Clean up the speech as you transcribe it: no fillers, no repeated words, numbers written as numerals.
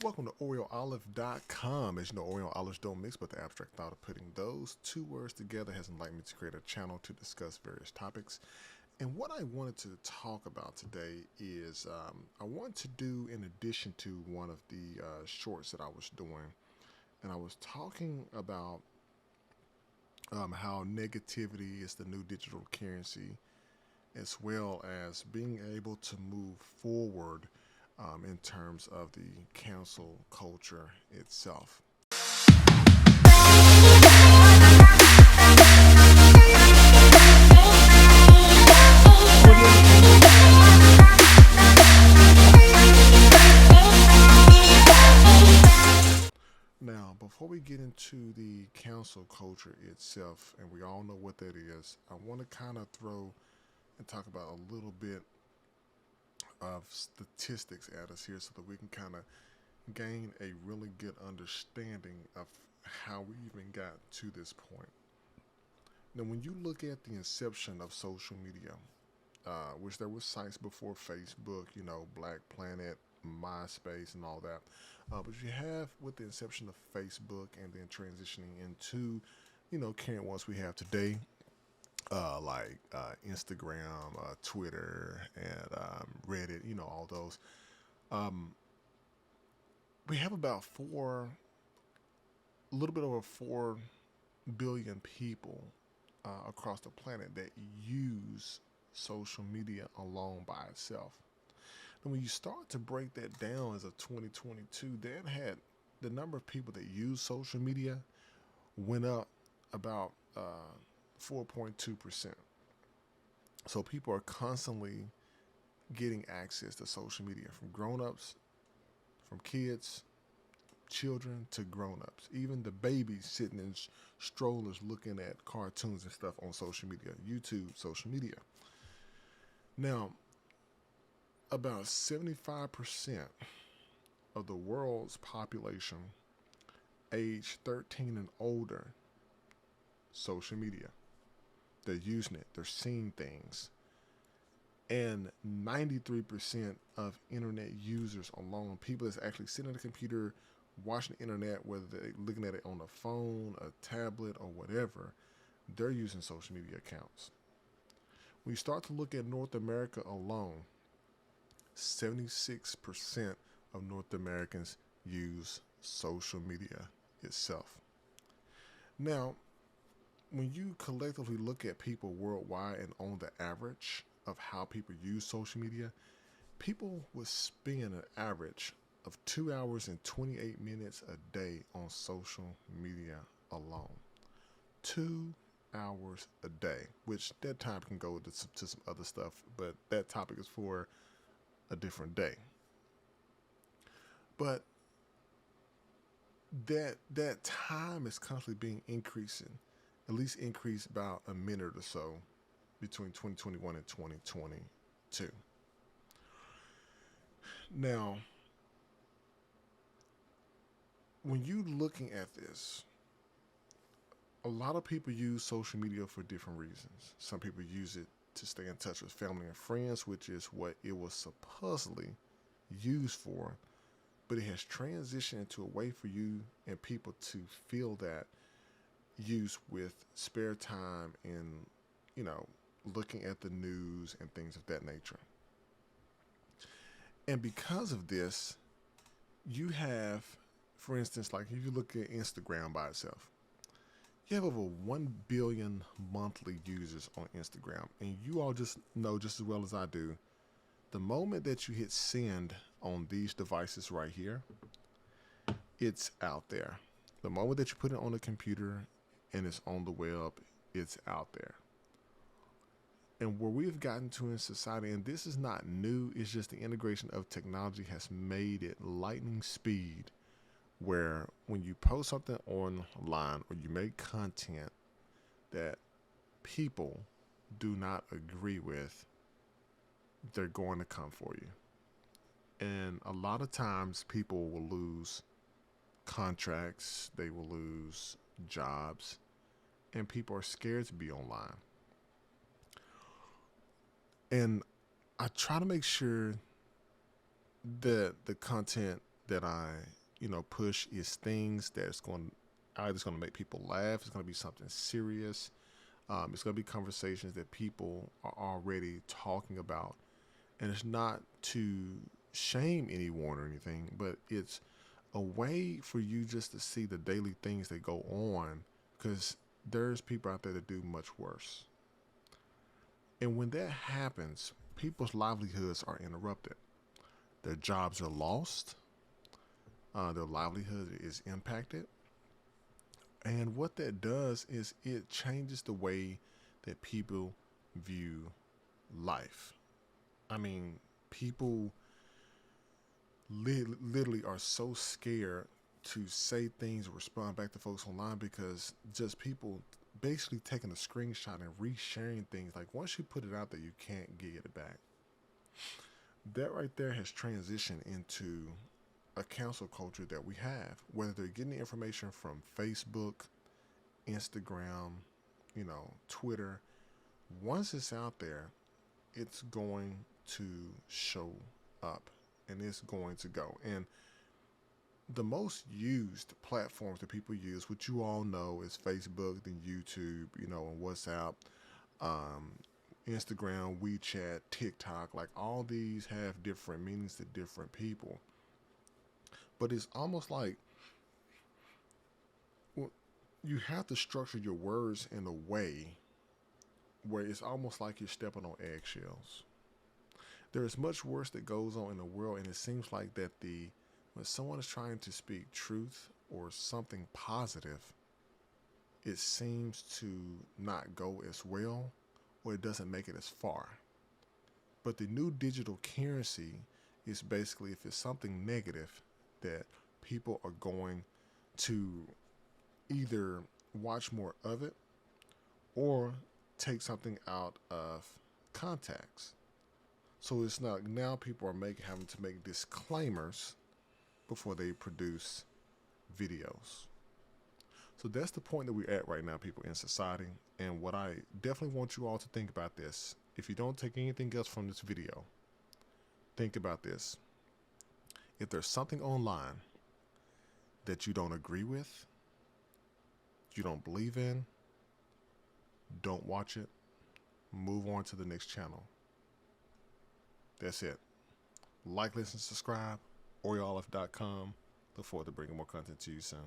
Welcome to OreoOlive.com. As you know, Oreo olives don't mix, but the abstract thought of putting those two words together has enlightened me to create a channel to discuss various topics. And what I wanted to talk about today is I want to do, in addition to one of the shorts that I was doing, and I was talking about how negativity is the new digital currency, as well as being able to move forward in terms of the cancel culture itself. Now, before we get into the cancel culture itself, and we all know what that is, I want to kind of throw and talk about a little bit of statistics at us here so that we can kind of gain a really good understanding of how we even got to this point. Now, when you look at the inception of social media, which there were sites before Facebook, Black Planet, MySpace, and all that, but you have with the inception of Facebook and then transitioning into, current ones we have today, like Instagram, Twitter, and Reddit, all those. Um, we have about a little bit over 4 billion people across the planet that use social media alone by itself. And when you start to break that down as of 2022, that had the number of people that use social media went up about 4.2%. So people are constantly getting access to social media from grown-ups, from kids, children to grown-ups. Even the babies sitting in strollers looking at cartoons and stuff on social media, YouTube, social media. Now, about 75% of the world's population age 13 and older social media. They're using it. They're seeing things. And 93% of internet users alone, people that's actually sitting at a computer watching the internet, whether they're looking at it on a phone, a tablet, or whatever, they're using social media accounts. When you start to look at North America alone, 76% of North Americans use social media itself. Now, when you collectively look at people worldwide and on the average of how people use social media, people would spend an average of 2 hours and 28 minutes a day on social media alone. 2 hours a day, which that time can go to some other stuff, but that topic is for a different day. But that time is constantly being increasing, at least increased about a minute or so between 2021 and 2022. Now, when you looking at this, a lot of people use social media for different reasons. Some people use it to stay in touch with family and friends, which is what it was supposedly used for, but it has transitioned into a way for you and people to feel that use with spare time and, looking at the news and things of that nature. And because of this, you have, for instance, like if you look at Instagram by itself, you have over 1 billion monthly users on Instagram. And you all just know just as well as I do, the moment that you hit send on these devices right here, it's out there. The moment that you put it on the computer and it's on the web, it's out there. And where we've gotten to in society, and this is not new, it's just the integration of technology has made it lightning speed, where when you post something online or you make content that people do not agree with, they're going to come for you. And a lot of times people will lose contracts, they will lose jobs, and people are scared to be online. And I try to make sure that the content that I, push is things that's going either it's going to make people laugh. It's going to be something serious. It's going to be conversations that people are already talking about, and it's not to shame anyone or anything, but it's a way for you just to see the daily things that go on, because there's people out there that do much worse. And when that happens, people's livelihoods are interrupted. Their jobs are lost. Their livelihood is impacted. And what that does is it changes the way that people view life. I mean, people literally are so scared to say things or respond back to folks online, because just people basically taking a screenshot and resharing things. Like, once you put it out there, you can't get it back. That right there has transitioned into a cancel culture that we have, whether they're getting the information from Facebook, Instagram, Twitter. Once it's out there, it's going to show up and it's going to go. And the most used platforms that people use, which you all know, is Facebook, then YouTube, and WhatsApp, Instagram, WeChat, TikTok. Like, all these have different meanings to different people. But it's almost like you have to structure your words in a way where it's almost like you're stepping on eggshells. There is much worse that goes on in the world, and it seems like that when someone is trying to speak truth or something positive, it seems to not go as well, or it doesn't make it as far. But the new digital currency is basically, if it's something negative, that people are going to either watch more of it or take something out of context. So it's not, now people are having to make disclaimers before they produce videos. So that's the point that we're at right now, people, in society. And what I definitely want you all to think about this, if you don't take anything else from this video, think about this. If there's something online that you don't agree with, you don't believe in, don't watch it. Move on to the next channel. That's it. Like, listen, subscribe. OrioOlive.com. Look forward to bringing more content to you soon.